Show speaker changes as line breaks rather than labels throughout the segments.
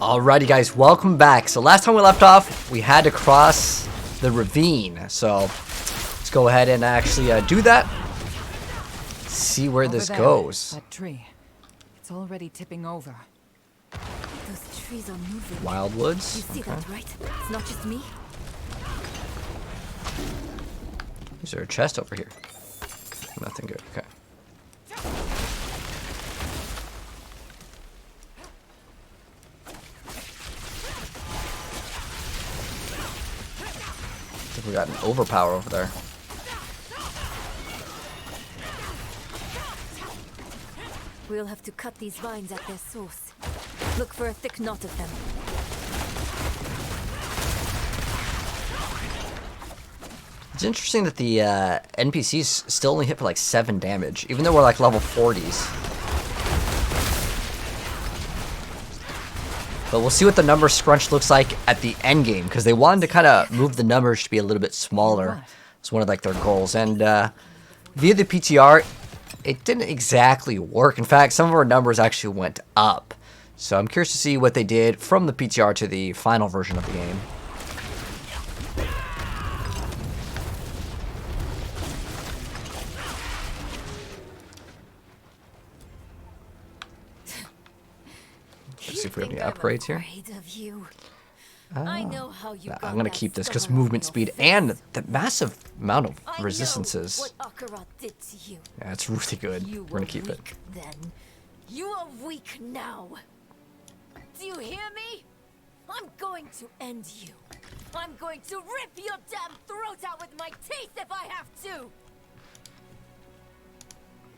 Alrighty guys, welcome back. So last time we left off, we had to cross the ravine. So let's go ahead and actually do that. See where this goes.
That tree. It's already tipping over.
Those trees are moving.
Wildwoods.
You see that, right? It's not just me.
Is there a chest over here? Nothing good. Okay. I think we got an overpower over there.
We'll have to cut these vines at their source. Look for a thick knot of them.
It's interesting that the NPCs still only hit for like 7 damage, even though we're like level 40s. But we'll see what the number scrunch looks like at the end game, because they wanted to kind of move the numbers to be a little bit smaller. It's one of like their goals, and via the PTR, it didn't exactly work. In fact, some of our numbers actually went up. So I'm curious to see what they did from the PTR to the final version of the game. Let's see if we have any upgrades here.
I know how you
I'm going to keep this because movement speed and the massive amount of resistances.
What Akarat did to you.
Yeah, it's really good. We're going to keep it.
Then you are weak now. Do you hear me? I'm going to end you. I'm going to rip your damn throat out with my teeth if I have to.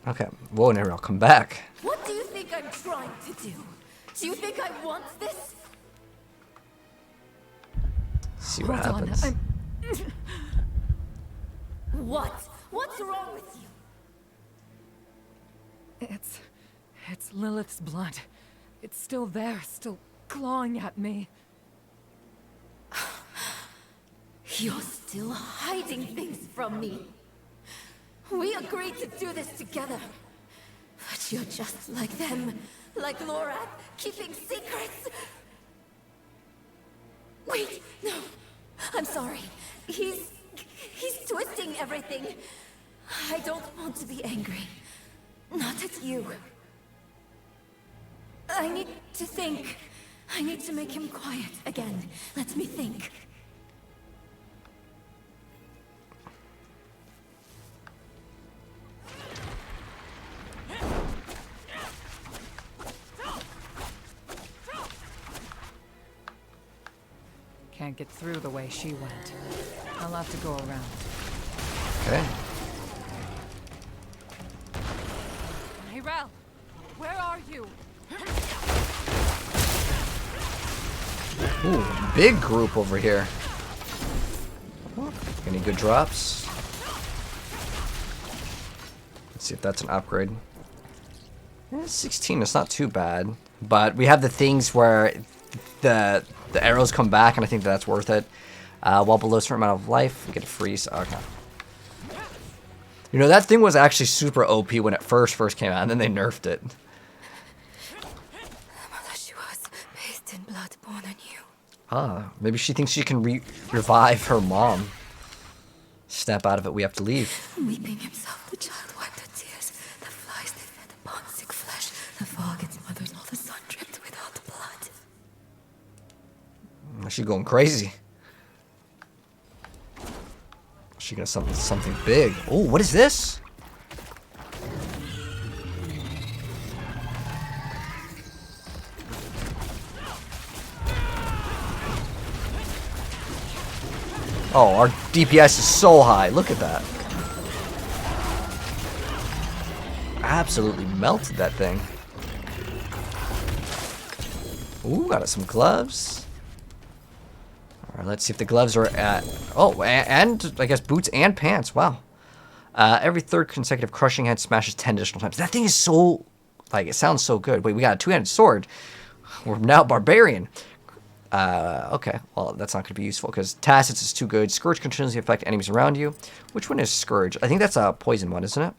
Okay. Whoa, and I'll come back.
What do you think I'm trying to do? Do you think I want this?
See what happens.
What? What's wrong with you?
It's Lilith's blood. It's still there, still clawing at me.
You're still hiding things from me. We agreed to do this together. But you're just like them. Like Lorath, keeping secrets. Wait, no. I'm sorry. He's twisting everything. I don't want to be angry. Not at you. I need to think. I need to make him quiet again. Let me think.
Can't get through the way she went. I'll have to go around.
Okay.
Hey, Rel! Where are you?
Ooh, big group over here. Any good drops? Let's see if that's an upgrade. 16, it's not too bad. But we have the things where the arrows come back, and I think that's worth it. While below a certain amount of life, we get a freeze. Okay. You know, that thing was actually super OP when it first came out, and then they nerfed it.
Mother, she was bathed in blood born anew.
Ah, maybe she thinks she can revive her mom. Snap out of it, we have to leave.
Weeping himself, the child wiped her tears. The flies they fed upon sick flesh. The fog its mothers, all the sun dripped without blood.
She's going crazy. She got something big. Oh, what is this? Oh, our DPS is so high. Look at that. Absolutely melted that thing. Ooh, got us some gloves. Alright, let's see if the gloves are at... Oh, and I guess boots and pants. Wow. Every third consecutive crushing head smashes 10 additional times. That thing is so... Like, it sounds so good. Wait, we got a two-handed sword. We're now barbarian. Okay. Well, that's not going to be useful because Tacits is too good. Scourge continuously affect enemies around you. Which one is Scourge? I think that's a poison one, isn't it?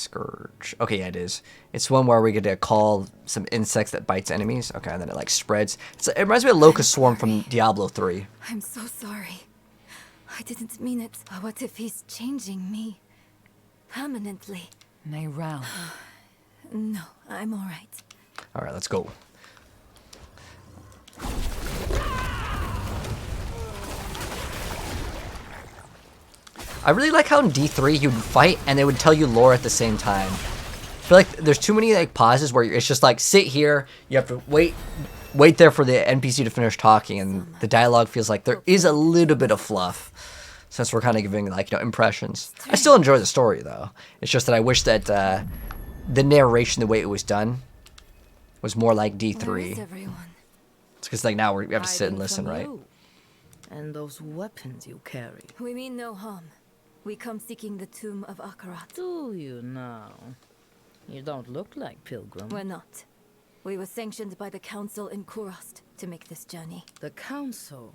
Scourge. Okay, yeah, it is. It's one where we get to call some insects that bites enemies. Okay, and then it like spreads. It reminds me of Locust Swarm from Diablo 3.
I'm so sorry. I didn't mean it. What if he's changing me? Permanently?
Neyrel.
No, I'm alright.
Alright, let's go. I really like how in D3 you would fight and they would tell you lore at the same time. I feel like there's too many like pauses where it's just like sit here, you have to wait there for the NPC to finish talking, and the dialogue feels like there is a little bit of fluff since we're kind of giving like, you know, impressions. I still enjoy the story though. It's just that I wish that the narration, the way it was done, was more like D3.
Where is everyone?
It's because like now we have to sit and
Hiding
listen,
from
right?
you. And those weapons you carry.
We mean no harm. We come seeking the tomb of Akarat.
Do you now? You don't look like pilgrim.
We're not. We were sanctioned by the council in Kurost to make this journey.
The council?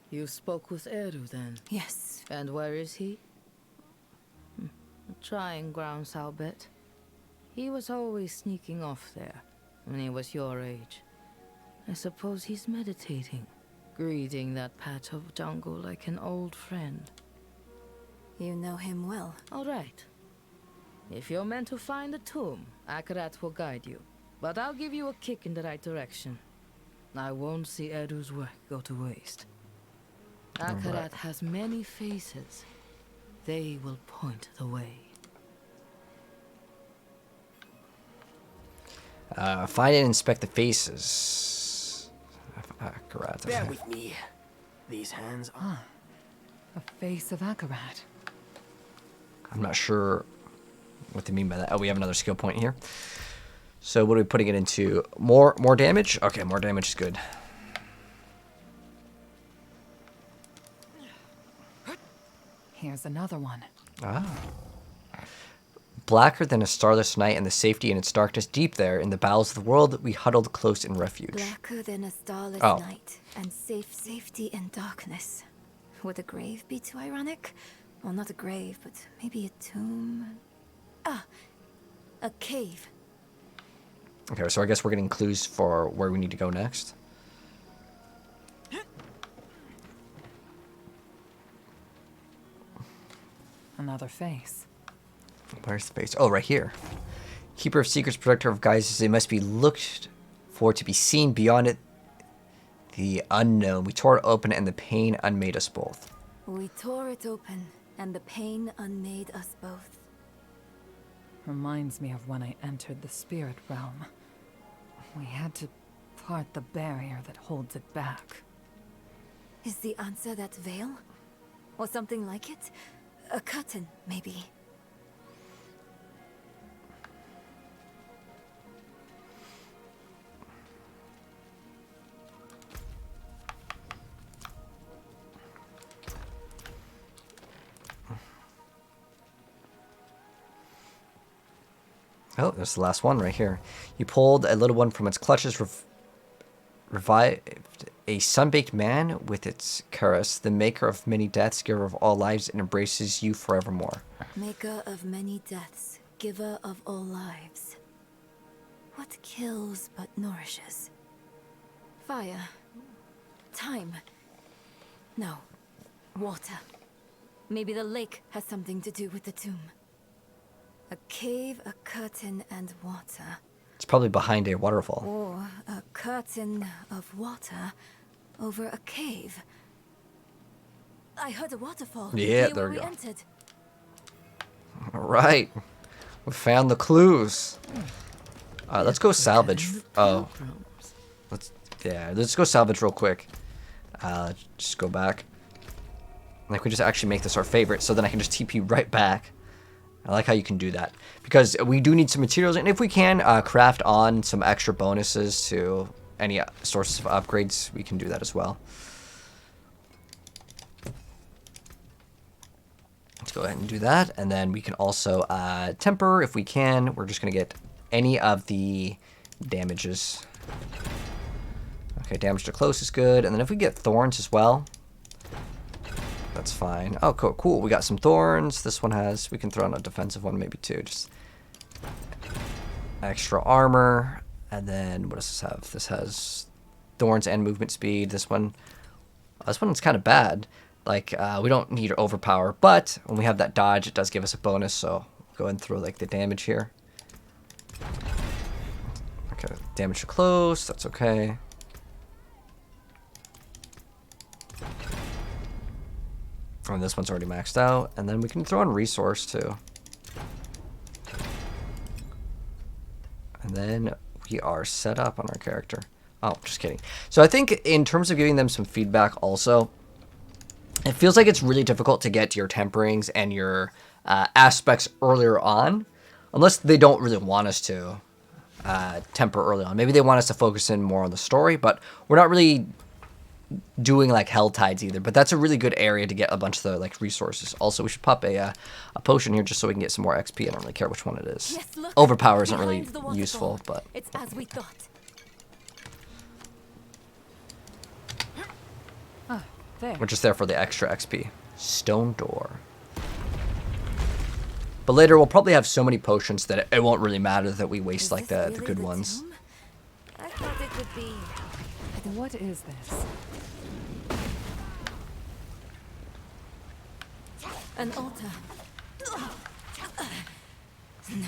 You spoke with Eru then?
Yes.
And where is he? Trying grounds, I'll bet. He was always sneaking off there when he was your age. I suppose he's meditating, greeting that patch of jungle like an old friend.
You know him well.
All right. If you're meant to find the tomb, Akarat will guide you. But I'll give you a kick in the right direction. I won't see Edu's work go to waste. Akarat has many faces. They will point the way.
Find and inspect the faces. Akarat.
Bear with me. These hands are...
A face of Akarat.
I'm not sure what they mean by that. Oh, we have another skill point here. So what are we putting it into? More damage? Okay, more damage is good.
Here's another one.
Ah. Blacker than a starless night and the safety in its darkness, deep there in the bowels of the world, we huddled close in refuge.
Blacker than a starless
Oh.
night, and safety in darkness. Would a grave be too ironic? Well, not a grave, but maybe a tomb. Ah, a cave.
Okay, so I guess we're getting clues for where we need to go next.
Another face.
Where's the face? Oh, right here. Keeper of secrets, protector of guises, they must be looked for to be seen beyond it. The unknown. We tore it open and the pain unmade us both.
We tore it open, and the pain unmade us both.
Reminds me of when I entered the spirit realm. We had to part the barrier that holds it back.
Is the answer that veil? Or something like it? A curtain, maybe.
Oh, there's the last one right here. You pulled a little one from its clutches, revived a sun-baked man with its caress, the maker of many deaths, giver of all lives, and embraces you forevermore.
Maker of many deaths, giver of all lives. What kills but nourishes? Fire. Time. No. Water. Maybe the lake has something to do with the tomb. A cave, a curtain, and water.
It's probably behind a waterfall.
Or a curtain of water over a cave. I heard a waterfall.
Yeah,
Near
there
where
we go.
entered.
All right. We found the clues. Let's go salvage. Oh, let's go salvage real quick. Just go back. Like, we just actually make this our favorite, so then I can just TP right back. I like how you can do that, because we do need some materials, and if we can craft on some extra bonuses to any sources of upgrades, we can do that as well. Let's go ahead and do that, and then we can also temper if we can. We're just going to get any of the damages. Okay, damage to close is good, and then if we get thorns as well, That's fine. Oh, cool. We got some thorns. This one has... We can throw on a defensive one maybe too. Just extra armor. And then what does this have? This has thorns and movement speed. This one's kind of bad. Like, we don't need overpower. But when we have that dodge, it does give us a bonus. So go ahead and throw like the damage here. Okay, damage to close. That's okay. And this one's already maxed out. And then we can throw in resource too. And then we are set up on our character. Oh, just kidding. So I think in terms of giving them some feedback also, it feels like it's really difficult to get your temperings and your aspects earlier on. Unless they don't really want us to temper early on. Maybe they want us to focus in more on the story, but we're not really doing like hell tides either, but that's a really good area to get a bunch of the like resources. Also, we should pop a potion here just so we can get some more XP. I don't really care which one it is.
Yes, look,
Overpower isn't really
behind the waterfall.
useful, but
It's as we thought.
There.
we're just there for the extra XP. Stone door. But later we'll probably have so many potions that it won't really matter that we waste
Is
like
this
the
really
good ones.
tomb? I thought it would be.
What is this?
An altar. No.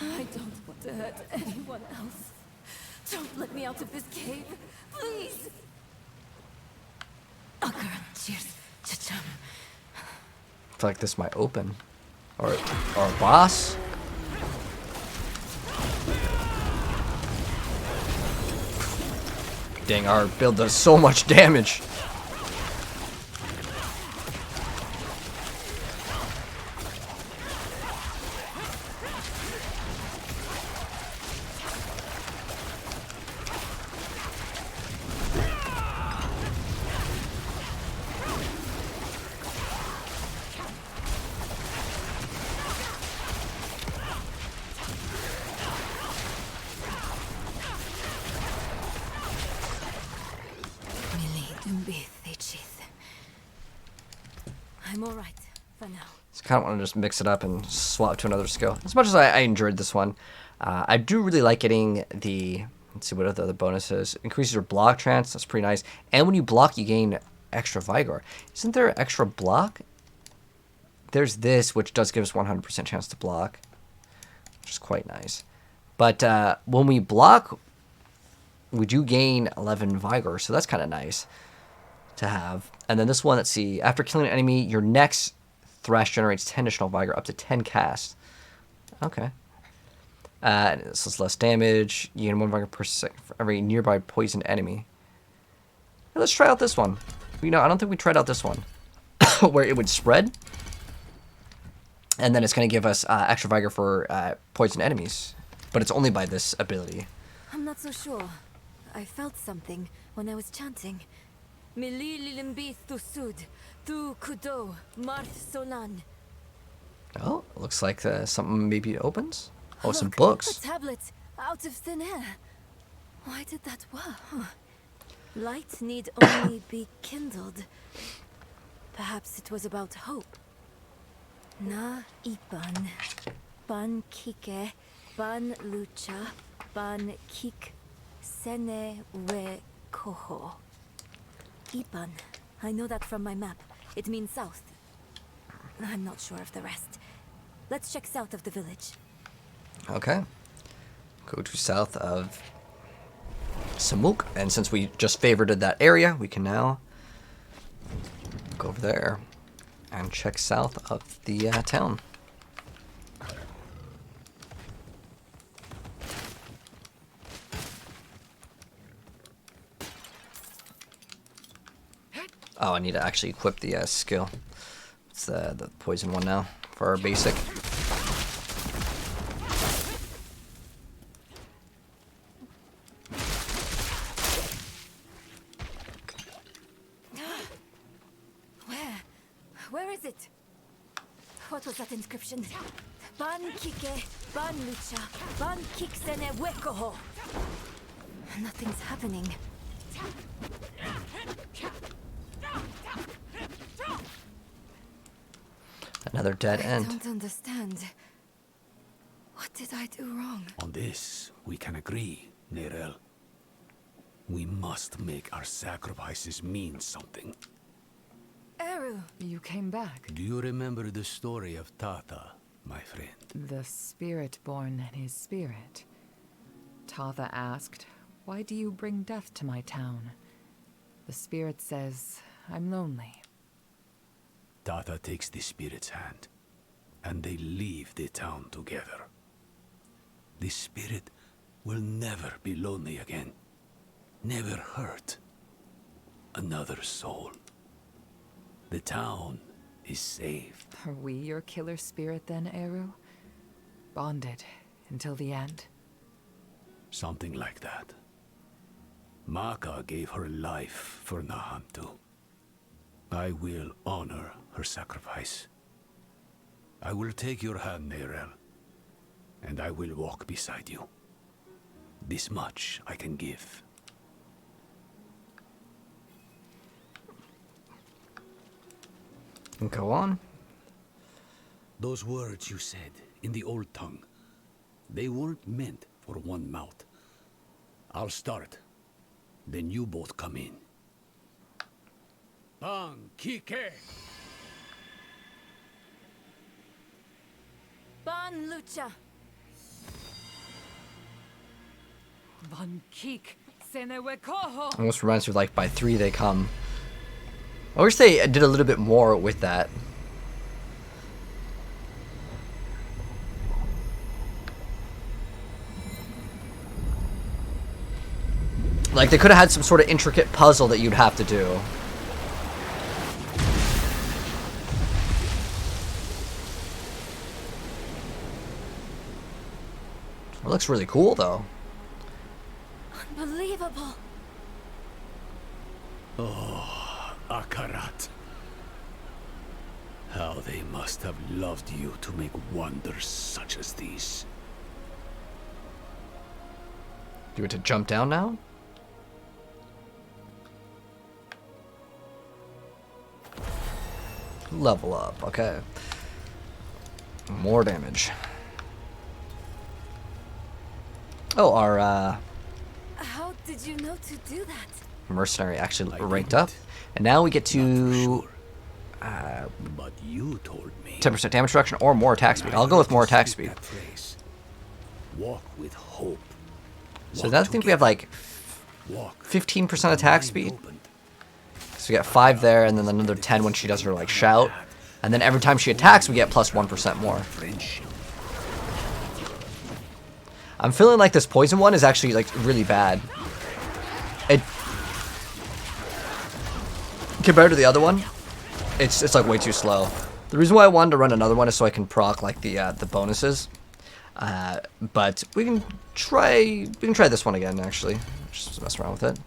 I don't want to hurt anyone else. Don't let me out of this cave, please. Akarat, cheers. Cha-chum.
I feel like this might open. Or a boss. Dang, our build does so much damage.
I'm alright for now.
So I kind of want to just mix it up and swap to another skill. As much as I enjoyed this one, I do really like getting the, let's see what are the other bonuses. Increases your block chance, that's pretty nice. And when you block, you gain extra Vigor. Isn't there extra block? There's this, which does give us 100% chance to block, which is quite nice. But when we block, we do gain 11 Vigor, so that's kind of nice to have. And then this one, let's see. After killing an enemy, your next thrash generates 10 additional Vigor, up to 10 casts. Okay. This is less damage. You gain 1 Vigor per second for every nearby poisoned enemy. Hey, let's try out this one. You know, I don't think we tried out this one. Where it would spread. And then it's going to give us extra Vigor for poisoned enemies. But it's only by this ability.
I'm not so sure. I felt something when I was chanting. Mili lilimbi thusud, tu kudo, marth solan.
Oh, looks like something maybe opens. Oh, some
Look,
books.
A tablet out of thin air. Why did that work? Light need only be kindled. Perhaps it was about hope. Na ipan, ban kike, ban lucha, ban kik, sene we koho. Ipan. I know that from my map. It means south. I'm not sure of the rest. Let's check south of the village.
Okay. Go to south of Samuk. And since we just favorited that area, we can now go over there and check south of the town. Oh, I need to actually equip the skill. It's the poison one now for our basic.
Where is it? What was that inscription? Ban kike, ban lucha, ban kiksene wekoho. Nothing's happening.
Another dead
I
end.
don't understand. What did I do wrong?
On this, we can agree, Nerel. We must make our sacrifices mean something.
Eru,
You came back.
Do you remember the story of Tata, my friend?
The Spiritborn and his spirit. Tatha asked, "Why do you bring death to my town?" The spirit says, "I'm lonely."
Tata takes the spirit's hand, and they leave the town together. The spirit will never be lonely again. Never hurt another soul. The town is saved.
Are we your killer spirit then, Eru? Bonded until the end?
Something like that. Maka gave her life for Nahantu. I will honor her sacrifice. I will take your hand, Nerel, and I will walk beside you. This much I can give.
Go on.
Those words you said in the old tongue, they weren't meant for one mouth. I'll start, then you both come in. Bang, Kike!
Ban Lucha.
Von Keek, Senewekoho!
Almost reminds me of like by 3 they come. I wish they did a little bit more with that. Like they could have had some sort of intricate puzzle that you'd have to do. It looks really cool though.
Unbelievable.
Akarat. How they must have loved you to make wonders such as these.
Do it to jump down now? Level up, okay. More damage. Oh, our
How did you know to do that?
mercenary actually
I
ranked
didn't.
up. And now we get
Not for
to
sure. But you told me.
10% damage reduction or more attack speed. I'll go with more attack speed.
That phrase. Walk with hope.
So
Walk
now I think we have like
Walk
15%
with
attack
mind
speed.
open.
So we got 5 there, and then another 10 when she does her like shout. And then every time she attacks, we get plus 1% more.
Friendship.
I'm feeling like this poison one is actually like really bad. It compared to the other one, it's like way too slow. The reason why I wanted to run another one is so I can proc like the bonuses. But we can try this one again actually. Just mess around with it.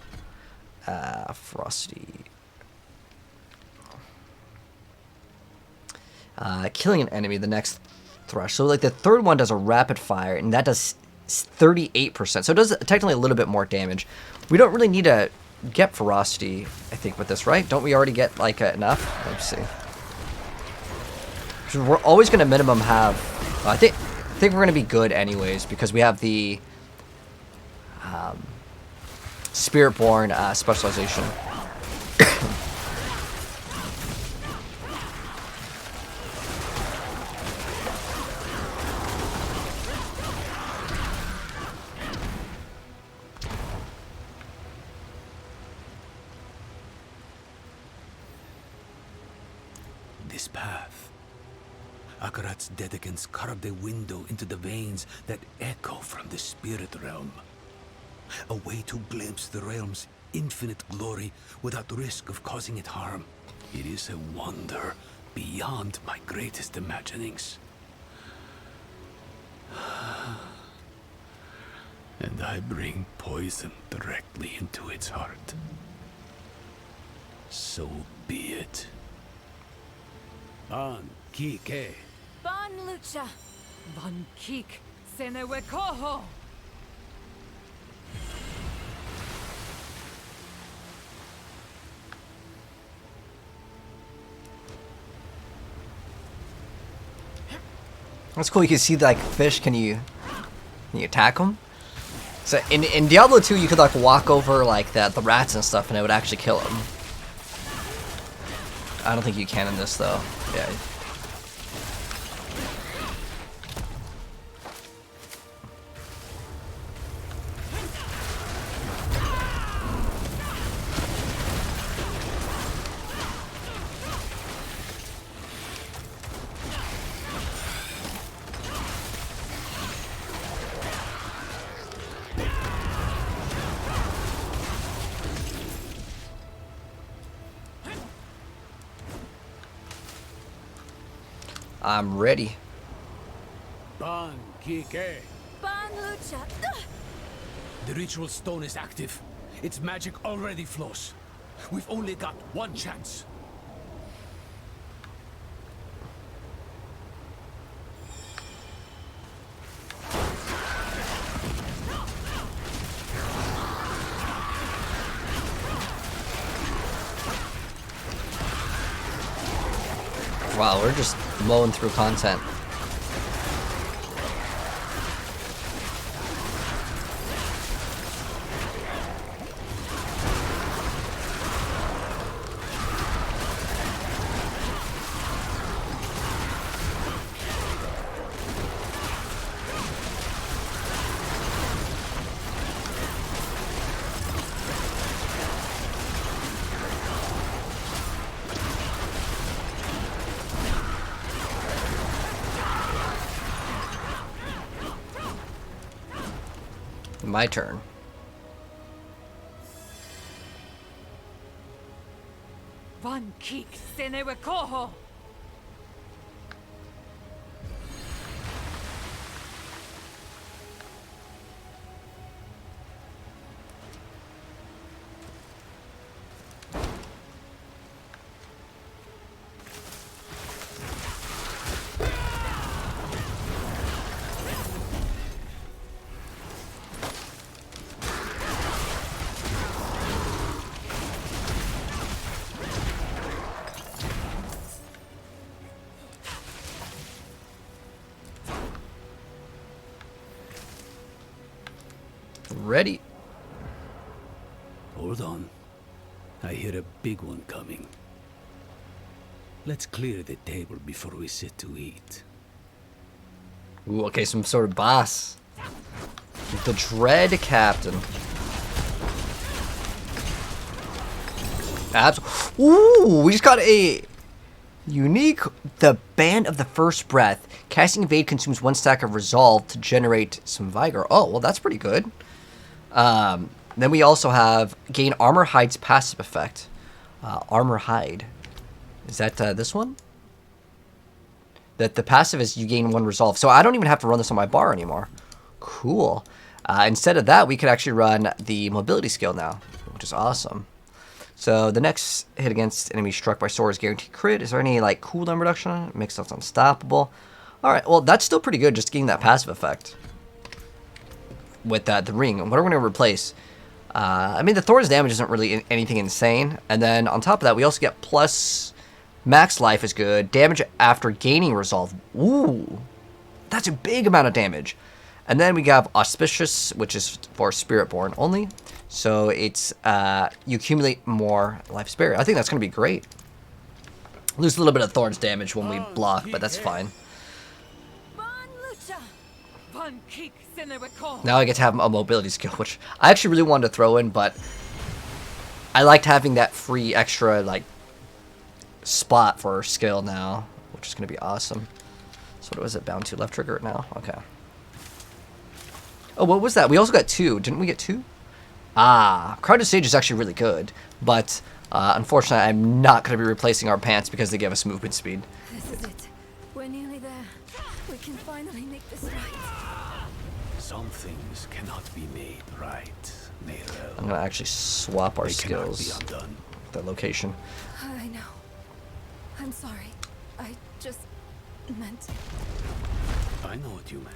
Frosty. Killing an enemy, the next thrush. So like the third one does a rapid fire, and that does 38%. So it does technically a little bit more damage. We don't really need to get ferocity, I think, with this, right? Don't we already get like enough? Let's see. So we're always going to minimum have. I think we're going to be good anyways because we have the Spiritborn specialization.
This path. Akarat's dedicants carved a window into the veins that echo from the spirit realm. A way to glimpse the realm's infinite glory without risk of causing it harm. It is a wonder beyond my greatest imaginings. And I bring poison directly into its heart. So be it. An Kike.
Ban Lucha.
Von Keek, Senewekoho!
That's cool. You can see like fish. Can you attack them? So in Diablo 2, you could like walk over like the rats and stuff, and it would actually kill them. I don't think you can in this though. Yeah. I'm ready.
Ban Kike.
Ban Lucha.
The ritual stone is active. Its magic already flows. We've only got one chance.
Wow, we're just mowing through content. My turn.
Van Kik Senewe Koho.
Ready.
Hold on. I hear a big one coming. Let's clear the table before we sit to eat.
Ooh, okay, some sort of boss. The Dread Captain. Ooh, we just got a unique. The Band of the First Breath. Casting Evade consumes 1 stack of Resolve to generate some Vigor. Oh, well, that's pretty good. Then we also have gain Armor Hide's passive effect. Armor Hide. Is that this one? That the passive is you gain 1 Resolve. So I don't even have to run this on my bar anymore. Cool. Instead of that, we could actually run the mobility skill now, which is awesome. So the next hit against enemy struck by sword is guaranteed crit. Is there any like cooldown reduction on it? Makes us unstoppable. Alright, well that's still pretty good, just getting that passive effect. With the ring. What are we going to replace? I mean, the Thorn's damage isn't really anything insane. And then on top of that, we also get plus max life is good. Damage after gaining resolve. Ooh. That's a big amount of damage. And then we have Auspicious, which is for Spiritborn only. So it's, you accumulate more life spirit. I think that's going to be great. Lose a little bit of Thorn's damage when we block, but that's fine. Now I get to have a mobility skill, which I actually really wanted to throw in, but I liked having that free extra, like, spot for skill now, which is going to be awesome. So what was it bound to? Left trigger now? Okay. Oh, what was that? We also got 2. Didn't we get 2? Ah, Crowded Sage is actually really good, but unfortunately I'm not going to be replacing our pants because they give us movement speed.
This is it. We're nearly there. We can finally make this right.
Some things cannot be made right, Meirel.
I'm going to actually swap our
They cannot
skills.
be undone.
The location.
I know. I'm sorry. I just meant...
I know what you meant.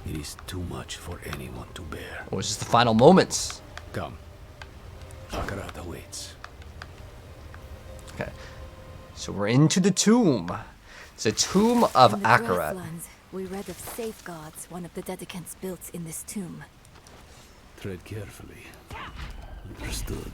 It is too much for anyone to bear.
Or is this the final moments?
Come. Akarat awaits.
Okay. So we're into the tomb. It's a tomb of
In the
Akarat.
grasslands, we read of safeguards one of the dedicants built in this tomb.
Tread carefully. Understood.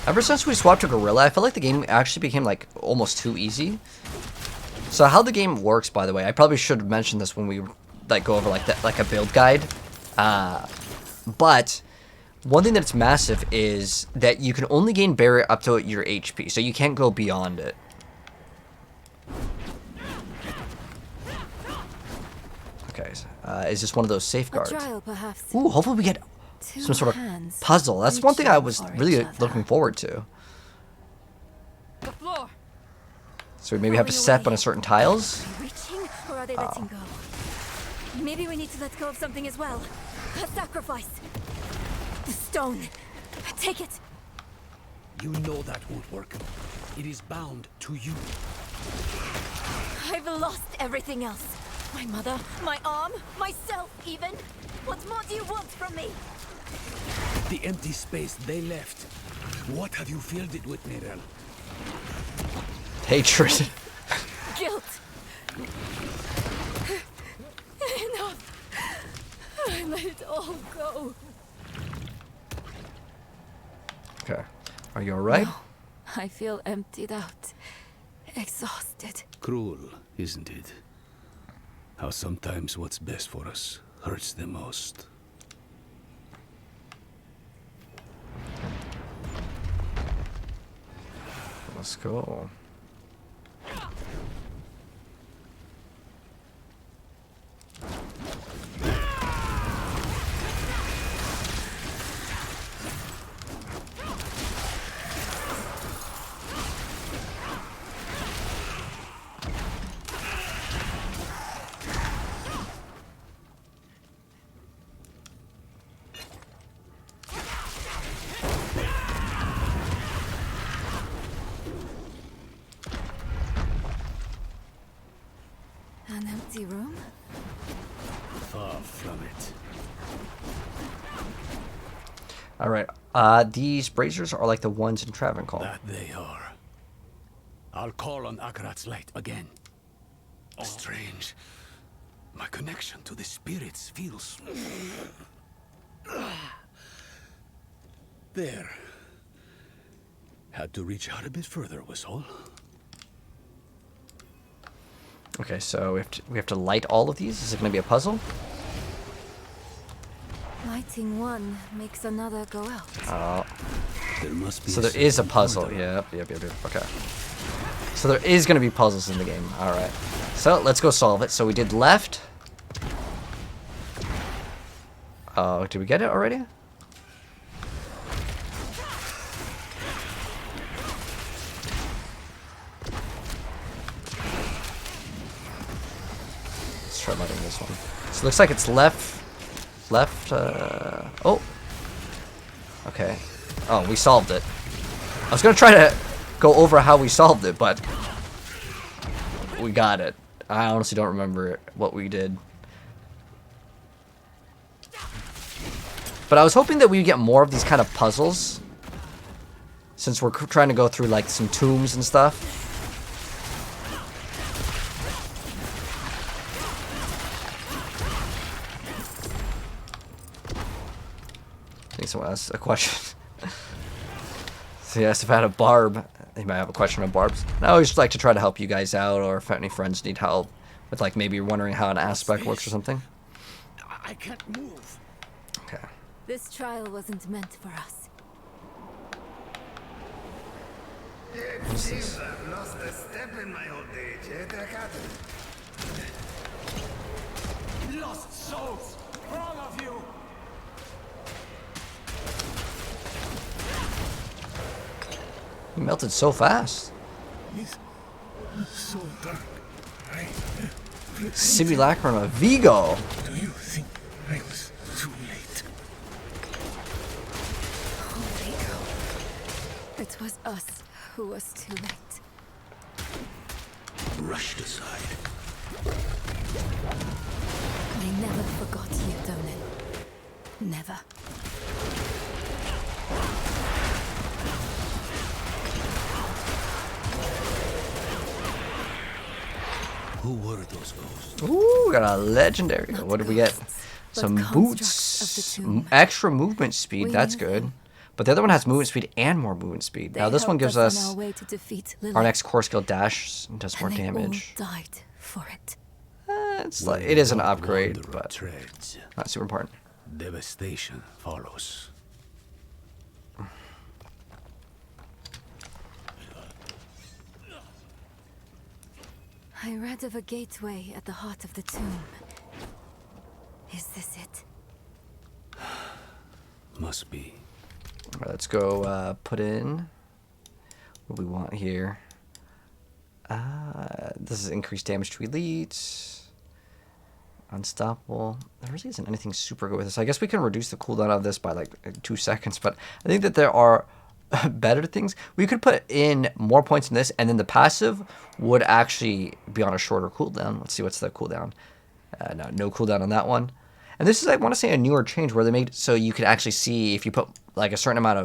Ever since we swapped to Gorilla, I feel like the game actually became like almost too easy. So how the game works, by the way, I probably should mention this when we like go over like that, like a build guide. But one thing that's massive is that you can only gain barrier up to your HP, so you can't go beyond it. Okay, is this one of those safeguards?
A trial, perhaps.
Ooh, hopefully we get
Two
some sort of
hands
puzzle. That's one thing I
reaching
was
for
really
each other.
looking forward to.
The floor.
So we maybe have to step on a certain tiles.
Are they reaching, or are they letting go? Maybe we need to let go of something as well. A sacrifice. The stone. Take it.
You know that won't work. It is bound to you.
I've lost everything else. My mother, my arm, myself even. What more do you want from me?
The empty space they left. What have you filled it with, Nerel?
Hatred.
Guilt. Enough. I let it all go.
Okay. Are you alright?
No, I feel emptied out. Exhausted.
Cruel, isn't it? How sometimes what's best for us hurts the most.
Let's go.
An empty room?
Far from it.
Alright. These braziers are like the ones in Travancore.
That they are. I'll call on Akarat's light again. Strange. My connection to the spirits feels... There. Had to reach out a bit further, was all.
Okay, so we have to light all of these? Is it going to be a puzzle?
Lighting one makes another go out.
There must be
So there is a puzzle. Yep. Okay. So there is going to be puzzles in the game. Alright. So let's go solve it. So we did left. Oh, did we get it already? Let's try lighting this one. So it looks like it's left. Oh. Okay. Oh, we solved it. I was going to try to go over how we solved it, but we got it. I honestly don't remember what we did. But I was hoping that we'd get more of these kind of puzzles, since we're trying to go through like some tombs and stuff. I think someone asked a question. So he asked if I had a barb. He might have a question on barbs. I always like to try to help you guys out, or if any friends need help with like maybe wondering how an aspect works or something.
I can't move.
Okay.
This trial wasn't meant for us.
What's this?
I've lost a step in my old age, eh, Akarat?
Lost souls! For all of you!
He melted so fast.
It's so dark.
Simulacrum of Vigo.
Do you think I was too late?
It was us who was too late.
Rushed aside.
They never forgot you, Donan. Never.
Who were those ghosts?
Ooh, got a legendary. What did we get?
but
Some
constructs of the
boots.
tomb.
Extra movement speed.
We
That's
knew
good.
them.
But the other one has movement speed and more movement speed.
They
Now this one
helped
gives
us on
us
our way to defeat
our
Lilith,
next core skill dash and does more
and they
damage.
all died for it.
It's like, it is an
Where the
upgrade,
wanderer
but
treads,
not super important.
devastation follows.
I read of a gateway at the heart of the tomb. Is this it?
Must be.
All right, let's go put in what we want here. This is increased damage to elites. Unstoppable. There really isn't anything super good with this. I guess we can reduce the cooldown of this by like 2 seconds, but I think that there are better things. We could put in more points in this, and then the passive would actually be on a shorter cooldown. Let's see, what's the cooldown? No cooldown on that one. And this is, I want to say, a newer change where they made so you could actually see if you put like a certain amount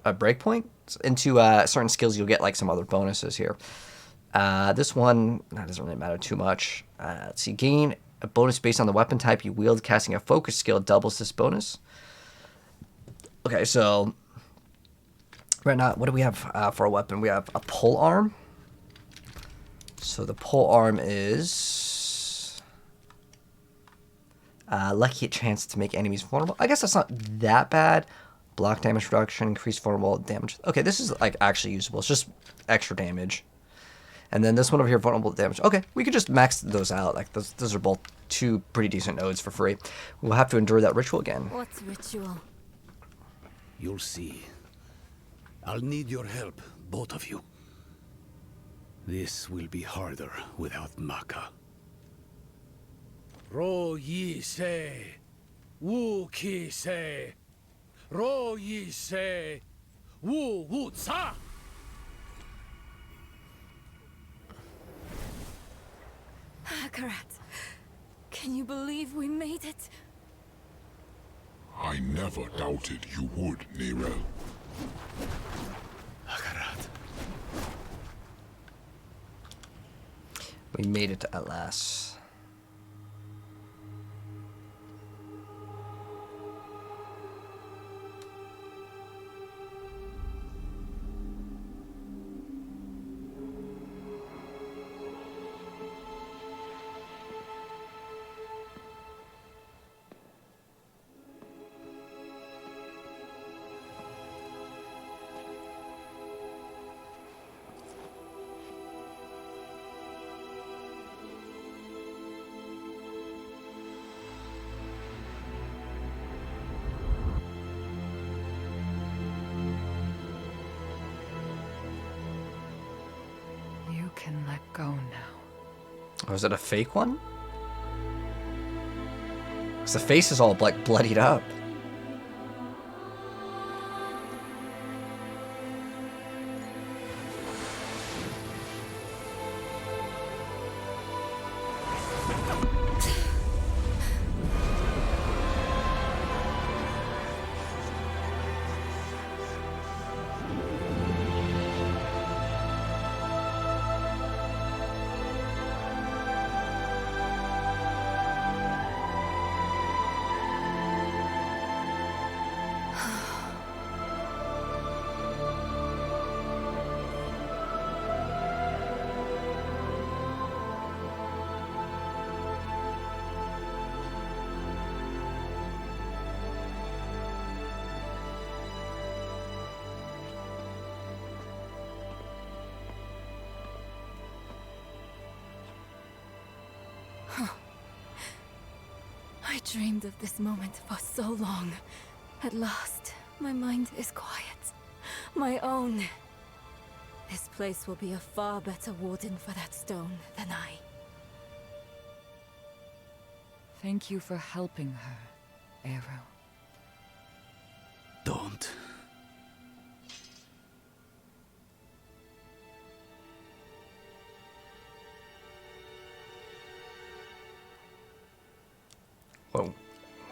of breakpoint into certain skills, you'll get like some other bonuses here. This one, that doesn't really matter too much. Let's see, gain a bonus based on the weapon type you wield. Casting a focus skill doubles this bonus. Okay, so right now, what do we have for a weapon? We have a pole arm. So the pole arm is lucky chance to make enemies vulnerable. I guess that's not that bad. Block damage reduction, increased vulnerable damage. Okay, this is like actually usable. It's just extra damage. And then this one over here, vulnerable damage. Okay, we could just max those out. Like those are both 2 pretty decent nodes for free. We'll have to endure that ritual again.
What ritual?
You'll see. I'll need your help, both of you. This will be harder without Maka.
Ro yi se, wu ki se, ro yi se, wu wu sa.
Akarat, can you believe we made it?
I never doubted you would, Nirel.
Akarat.
We made it at last.
You can let go now.
Oh, is it a fake one? Because the face is all like bloodied up.
I dreamed of this moment for so long. At last, my mind is quiet. My own. This place will be a far better warden for that stone than I.
Thank you for helping her, Eru.
Don't.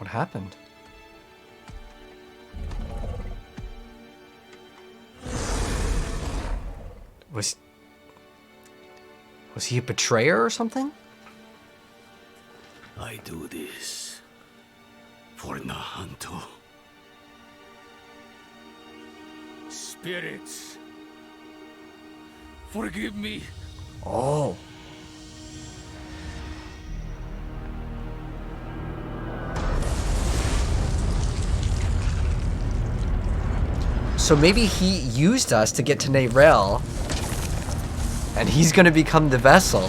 What happened? Was he a betrayer or something?
I do this for Nahanto.
Spirits, forgive me.
Oh. So maybe he used us to get to Neyrel, and he's gonna become the vessel.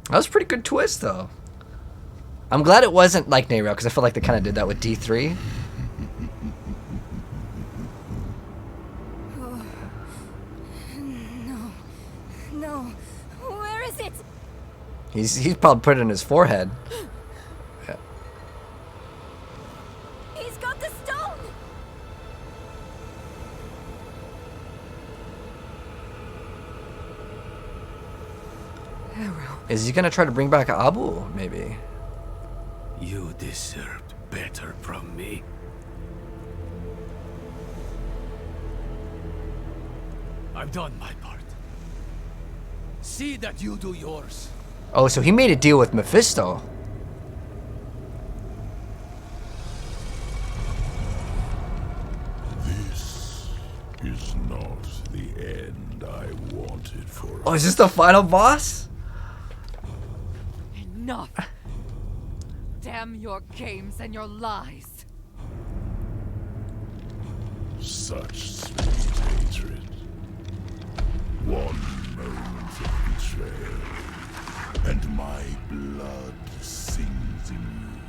That was a pretty good twist, though. I'm glad it wasn't like Neyrel, because I feel like they kind of did that with D3.
No. Where is it?
He's probably put it in his forehead. Yeah.
He's got the stone.
Arrow.
Is he gonna try to bring back Abu, maybe?
You deserved better from me. I've done my part. See that you do yours.
Oh, so he made a deal with Mephisto.
This is not the end I wanted for
Oh, is this the final boss?
Enough. Damn your games and your lies.
such sweet hatred. One moment of betrayal, and my blood sings in you.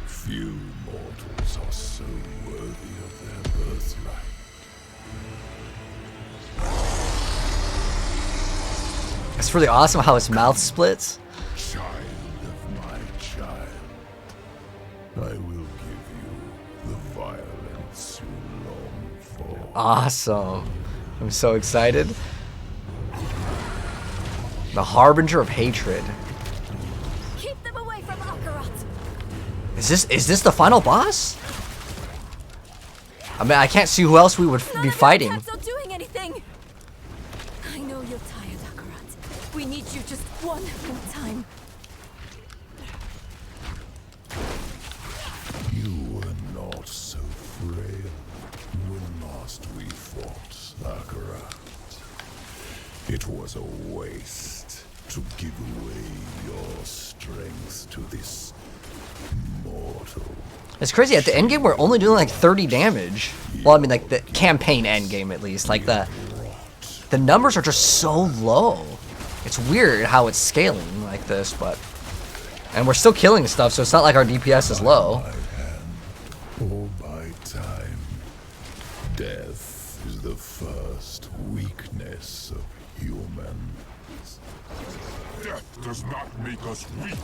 Few mortals are so worthy of their birthright.
It's really awesome how his mouth splits.
Child of my child, I will give you the violence you long for.
Awesome. I'm so excited. The Harbinger of Hatred.
Keep them away from Akarat.
Is this the final boss? I mean, I can't see who else we would be fighting.
None of your attacks are doing anything. I know you're tired, Akarat. We need you just one more time.
You were not so frail when last we fought, Akarat. It was a waste to give away your strength to this mortal.
It's crazy. At the end game, we're only doing like 30 damage. Well, I mean, like the campaign end game at least. Like the numbers are just so low. It's weird how it's scaling like this, but and we're still killing stuff, so it's not like our DPS is low.
By hand or by time, death is the first weakness of humans. Death does not make us weak,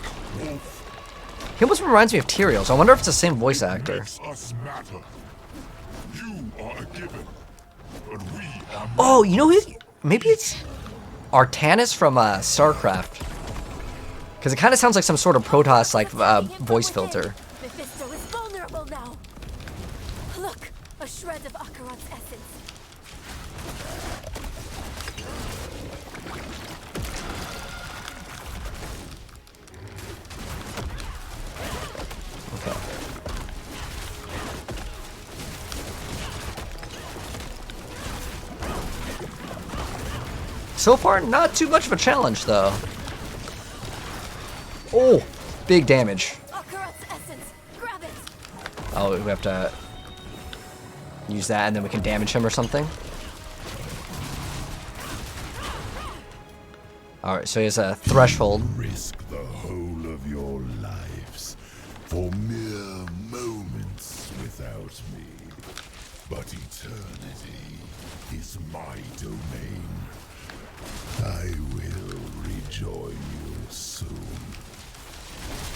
Wolf.
He almost reminds me of Tyrael, so I wonder if it's the same voice actor.
Makes us matter. You are a given, but we are
Oh, you know who? Maybe it's Artanis from StarCraft. Because it kind of sounds like some sort of Protoss like voice filter.
Mephisto is vulnerable now. Look, a shred of Akarat's essence.
Okay. So far, not too much of a challenge, though. Oh, big damage.
Akarat's essence. Grab it.
Oh, we have to use that, and then we can damage him or something. Alright, so he has a threshold.
risk the whole of your lives for mere moments without me. But eternity is my domain, I will rejoin you soon.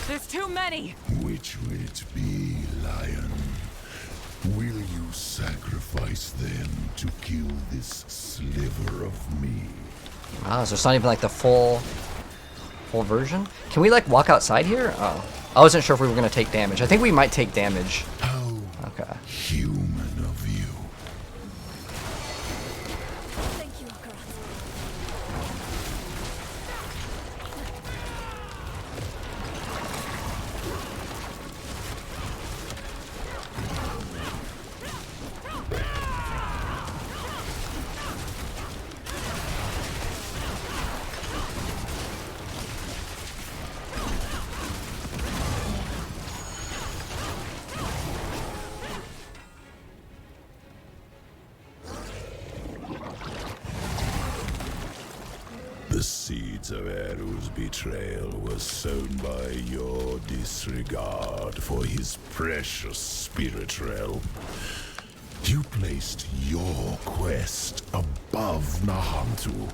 There's too many!
Which will it be, Lion? Will you sacrifice them to kill this sliver of me?
Ah, so it's not even like the full version? Can we like walk outside here? Oh. I wasn't sure if we were gonna take damage. I think we might take damage.
How
Okay.
human of you.
Thank you, Akarat.
The seeds of Eru's betrayal were sown by your disregard for his precious spirit realm. You placed your quest above Nahantu,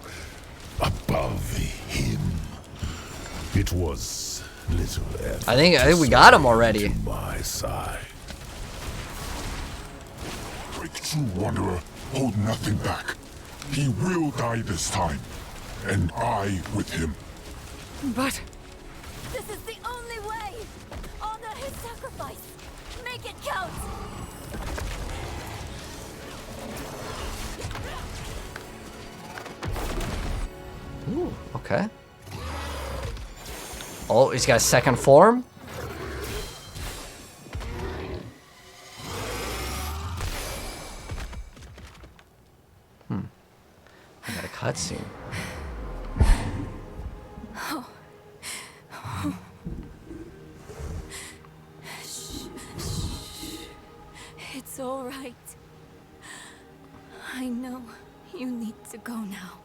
above him. It was little effort.
I think we got him already.
To my side.
Breakthrough Wanderer, hold nothing back. He will die this time, and I with him.
But
This is the only way! Honor his sacrifice! Make it count!
Ooh, okay. Oh, he's got a second form? I got a cutscene.
It's all right. I know you need to go now.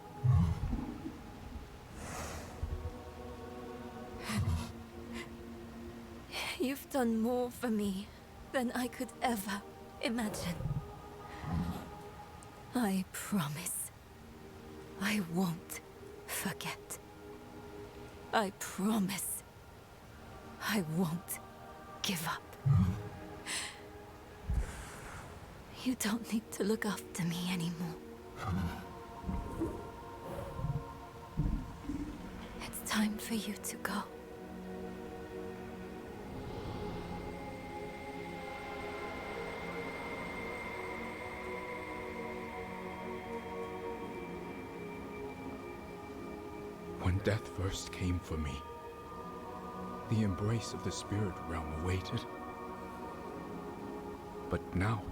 You've done more for me than I could ever imagine. I promise I won't forget. I promise I won't give up. You don't need to look after me anymore. It's time for you to go.
When death first came for me, the embrace of the spirit realm awaited. But now,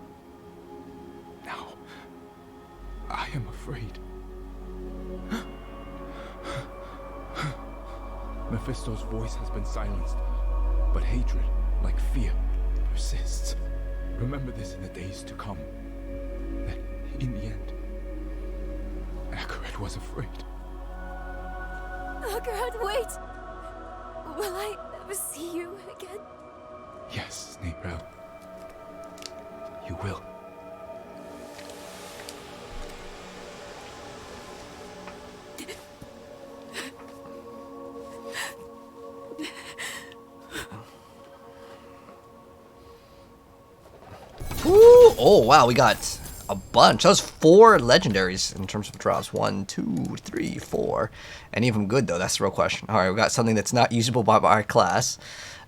I am afraid. Mephisto's voice has been silenced, but hatred, like fear, persists. Remember this in the days to come, that in the end, Akarat was afraid.
Akarat, wait! Will I ever see you again?
Yes, Slaydrabusiness. You will.
Ooh, oh wow, we got a bunch. That was 4 legendaries in terms of drops. 1, 2, 3, 4. Any of them good though? That's the real question. All right, we got something that's not usable by our class,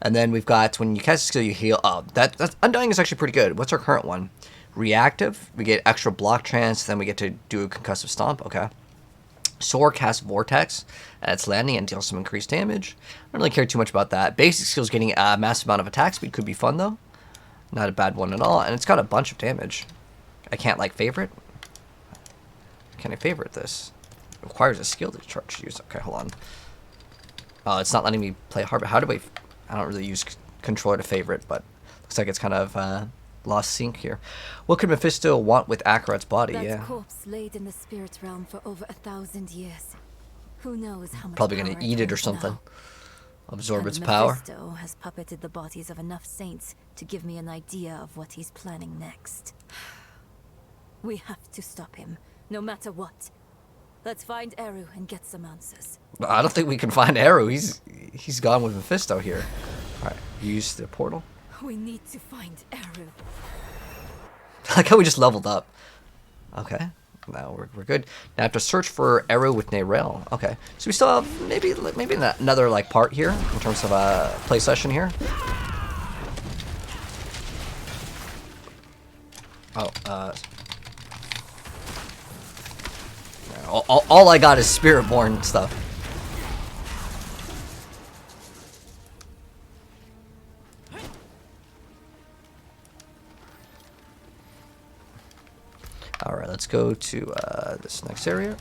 and then we've got when you cast a skill, you heal. Oh, that Undying is actually pretty good. What's our current one? Reactive. We get extra block chance. Then we get to do a concussive stomp. Okay. Soar casts Vortex at its landing and deals some increased damage. I don't really care too much about that. Basic skills getting a massive amount of attack speed could be fun though. Not a bad one at all, and it's got a bunch of damage. I can't like favorite. Can I favorite this? It requires a skill to charge use. Okay, hold on. Oh, it's not letting me play Harbinger. How do I don't really use controller to favorite, but looks like it's kind of lost sync here. What could Mephisto want with Akarat's body?
That corpse laid in the spirit realm for over 1,000 years. Who knows how much
Probably
power
gonna eat it or
holds
something.
now.
Absorb
And
its power.
Mephisto has puppeted the bodies of enough saints to give me an idea of what he's planning next. We have to stop him, no matter what. Let's find Eru and get some answers.
I don't think we can find Eru. He's gone with Mephisto here. All right, use the portal.
We need to find Eru.
Like how we just leveled up. Okay, now we're good. Now I have to search for Eru with Neyrel. Okay, so we still have maybe another like part here in terms of a play session here. Oh, all I got is Spiritborn stuff. All right, let's go to this next area.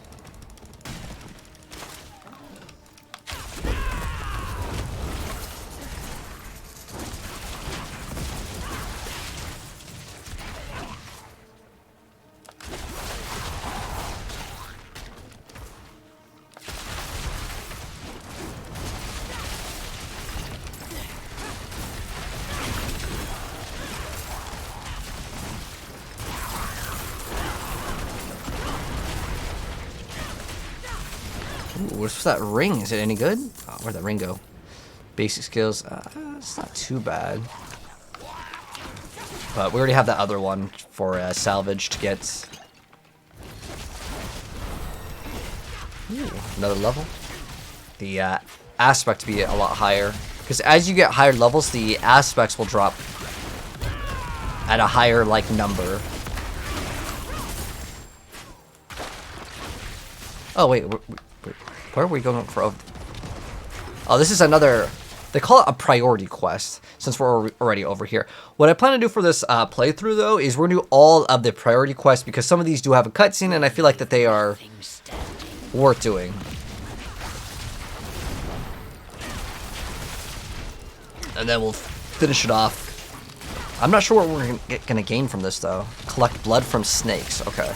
What's that ring? Is it any good? Oh, where'd that ring go? Basic skills. It's not too bad. But we already have that other one for salvage to get. Ooh, another level. The aspect to be a lot higher. Because as you get higher levels, the aspects will drop at a higher like number. Oh wait, where are we going for? Oh, this is another. They call it a priority quest since we're already over here. What I plan to do for this playthrough though is we're gonna do all of the priority quests because some of these do have a cutscene and I feel like that they are worth doing. And then we'll finish it off. I'm not sure what we're gonna gain from this though. Collect blood from snakes. Okay.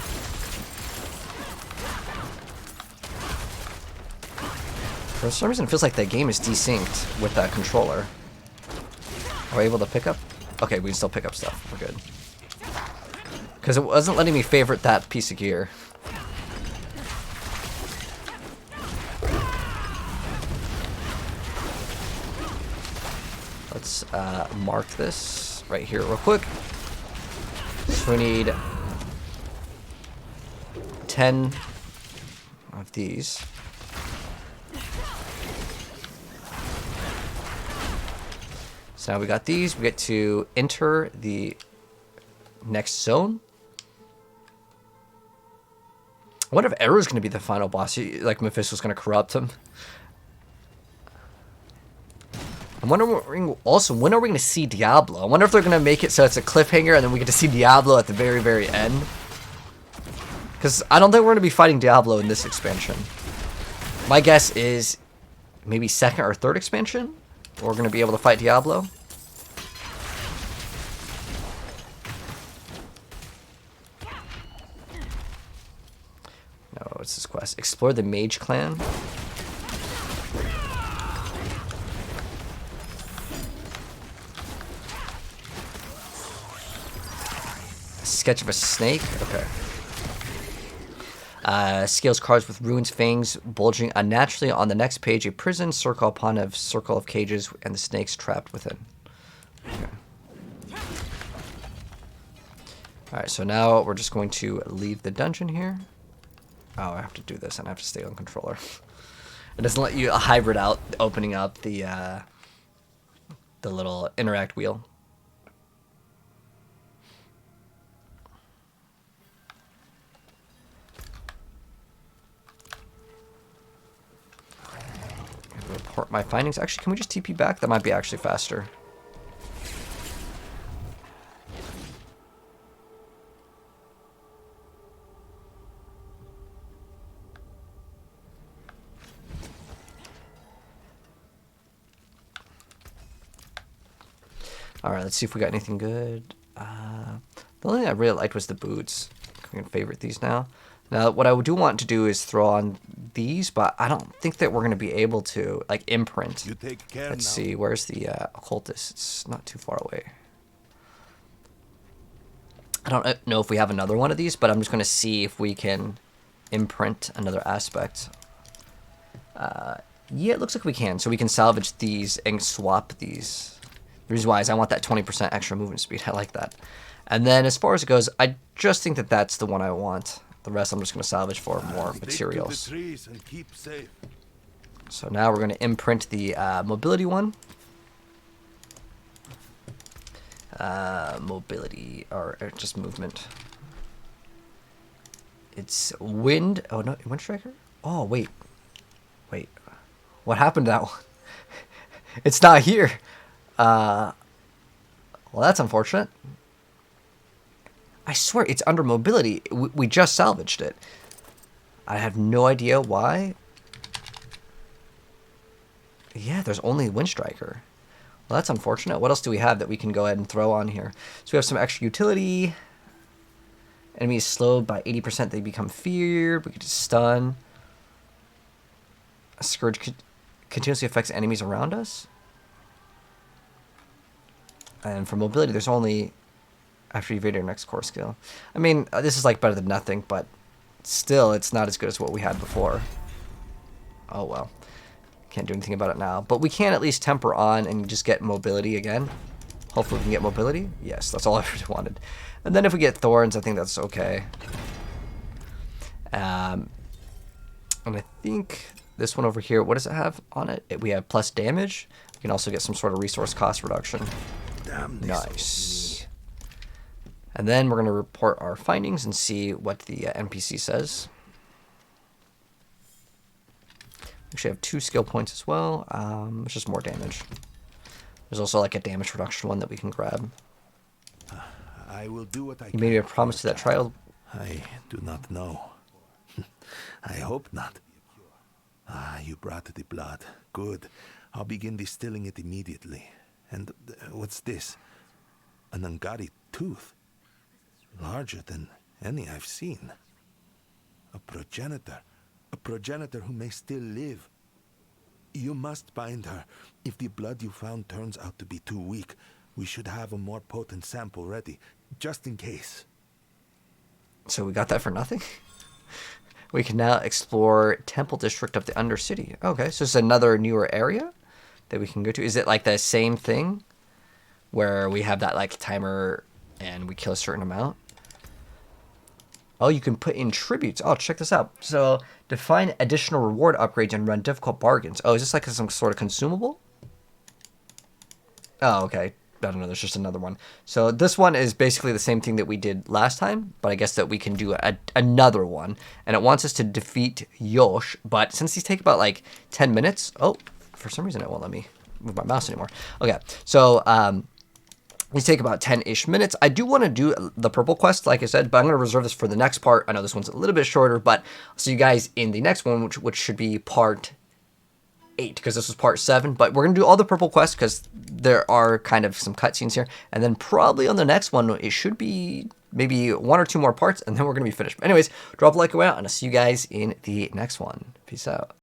For some reason, it feels like the game is desynced with that controller. Are we able to pick up? Okay, we can still pick up stuff. We're good. Because it wasn't letting me favorite that piece of gear. Let's mark this right here real quick. So we need 10 of these. So now we got these. We get to enter the next zone. I wonder if Eru's going to be the final boss. Like Mephisto's going to corrupt him. I'm wondering also, when are we going to see Diablo? I wonder if they're going to make it so it's a cliffhanger and then we get to see Diablo at the very, very end. Because I don't think we're going to be fighting Diablo in this expansion. My guess is maybe second or third expansion. We're going to be able to fight Diablo. No, what's this quest? Explore the Mage Clan. Sketch of a snake. Okay. Scales cards with runes, fangs bulging unnaturally on the next page. A prison circle upon a circle of cages and the snakes trapped within. Okay. Alright, so now we're just going to leave the dungeon here. Oh, I have to do this and I have to stay on controller. It doesn't let you hybrid out opening up the little interact wheel. Report my findings. Actually, can we just TP back? That might be actually faster. Alright, let's see if we got anything good. The only thing I really liked was the boots. We can favorite these now. Now, what I do want to do is throw on these, but I don't think that we're going to be able to, like, imprint.
You take care
Let's
now.
see, where's the occultist? It's not too far away. I don't know if we have another one of these, but I'm just going to see if we can imprint another aspect. Yeah, it looks like we can. So we can salvage these and swap these. The reason why is I want that 20% extra movement speed. I like that. And then as far as it goes, I just think that that's the one I want. The rest I'm just going to salvage for more materials.
And keep safe.
So now we're going to imprint the mobility one. Mobility, or just movement. It's wind. Oh, no, wind striker? Oh, wait. Wait. What happened to that one? It's not here. Well, that's unfortunate. I swear it's under mobility. We just salvaged it. I have no idea why. Yeah, there's only Wind Striker. Well, that's unfortunate. What else do we have that we can go ahead and throw on here? So we have some extra utility. Enemies slowed by 80%. They become feared. We could just stun. A Scourge continuously affects enemies around us. And for mobility, there's only after you evade your next core skill. I mean, this is like better than nothing, but still, it's not as good as what we had before. Oh well. Can't do anything about it now. But we can at least temper on and just get mobility again. Hopefully we can get mobility. Yes, that's all I really wanted. And then if we get thorns, I think that's okay. And I think this one over here, what does it have on it? We have plus damage. We can also get some sort of resource cost reduction.
Damn,
nice. And then we're going to report our findings and see what the NPC says. We actually have 2 skill points as well. It's just more damage. There's also like a damage reduction one that we can grab.
I will do what I
You
can.
made me a promise to that trial.
I do not know. I hope not. Ah, you brought the blood. Good. I'll begin distilling it immediately. And what's this? An Angari tooth. Larger than any I've seen. A progenitor. A progenitor who may still live. You must find her. If the blood you found turns out to be too weak, we should have a more potent sample ready, just in case.
So we got that for nothing? We can now explore Temple District of the Undercity. Okay, so it's another newer area that we can go to. Is it like the same thing where we have that like timer and we kill a certain amount? Oh, you can put in tributes. Oh, check this out. So define additional reward upgrades and run difficult bargains. Oh, is this like some sort of consumable? Oh, okay. I don't know. There's just another one. So this one is basically the same thing that we did last time, but I guess that we can do another one. And it wants us to defeat Yugioh, but since these take about like 10 minutes, oh, for some reason it won't let me move my mouse anymore. Okay, so these take about 10-ish minutes. I do want to do the purple quest, like I said, but I'm going to reserve this for the next part. I know this one's a little bit shorter, but I'll see you guys in the next one, which should be part 8, because this was part 7. But we're going to do all the purple quests because there are kind of some cutscenes here. And then probably on the next one, it should be maybe 1 or 2 more parts, and then we're going to be finished. But anyways, drop a like, go out, and I'll see you guys in the next one. Peace out.